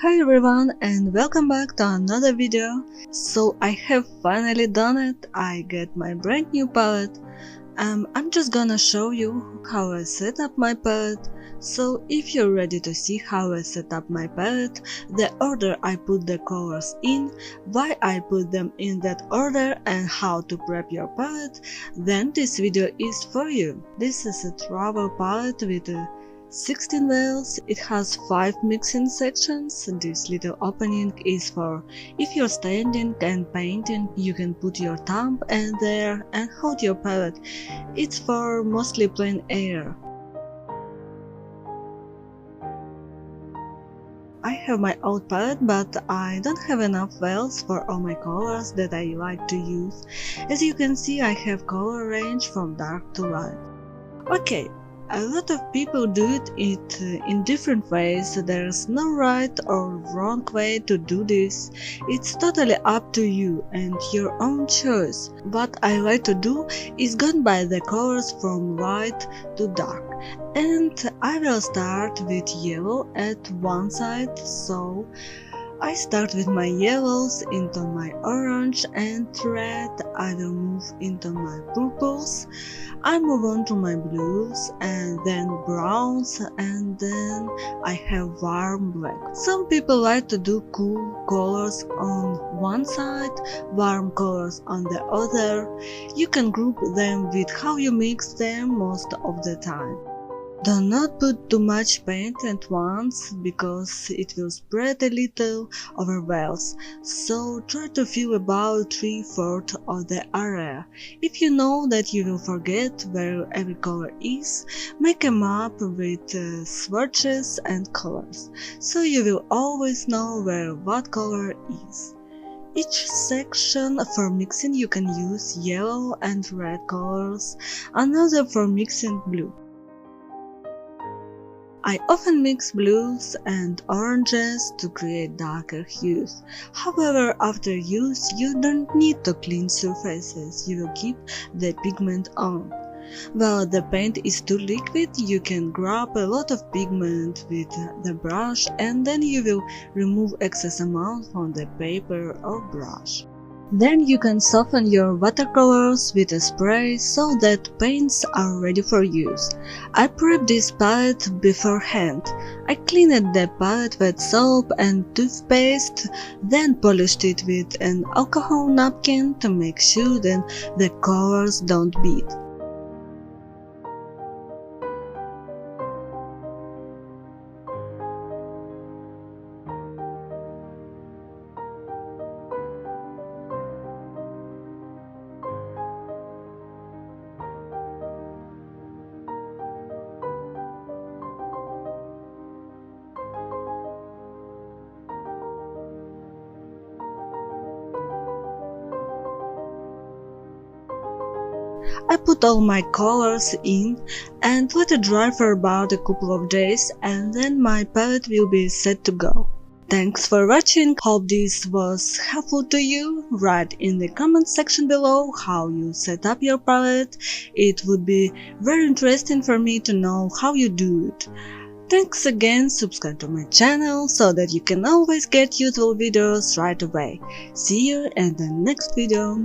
Hi everyone and welcome back to another video. So I have finally done it. I get my brand new palette. I'm just gonna show you how I set up my palette. So if you're ready to see how I set up my palette, the order I put the colors in, why I put them in that order and how to prep your palette, then this video is for you. This is a travel palette with 16 wells. It has 5 mixing sections. This little opening is for if you're standing and painting, you can put your thumb in there and hold your palette. It's for mostly plain air. I have my old palette, but I don't have enough wells for all my colors that I like to use. As you can see, I have color range from dark to light. Okay. A lot of people do it in different ways. There's no right or wrong way to do this. It's totally up to you and your own choice. What I like to do is go by the colors from light to dark. And I will start with yellow at one side, so I start with my yellows into my orange and red. I will move into my purples. I move on to my blues and then browns, and then I have warm black. Some people like to do cool colors on one side, warm colors on the other. You can group them with how you mix them most of the time. Do not put too much paint at once because it will spread a little over wells, so try to fill about 3/4 of the area. If you know that you will forget where every color is, make a map with swatches and colors, so you will always know where what color is. Each section for mixing you can use yellow and red colors, another for mixing blue. I often mix blues and oranges to create darker hues. However, after use, you don't need to clean surfaces, you will keep the pigment on. While the paint is too liquid, you can grab a lot of pigment with the brush and then you will remove excess amount from the paper or brush. Then you can soften your watercolors with a spray so that paints are ready for use. I prepped this palette beforehand. I cleaned the palette with soap and toothpaste, then polished it with an alcohol napkin to make sure that the colors don't bead. I put all my colors in and let it dry for about a couple of days, and then my palette will be set to go. Thanks for watching, hope this was helpful to you. Write in the comment section below how you set up your palette. It would be very interesting for me to know how you do it. Thanks again, subscribe to my channel so that you can always get useful videos right away. See you in the next video.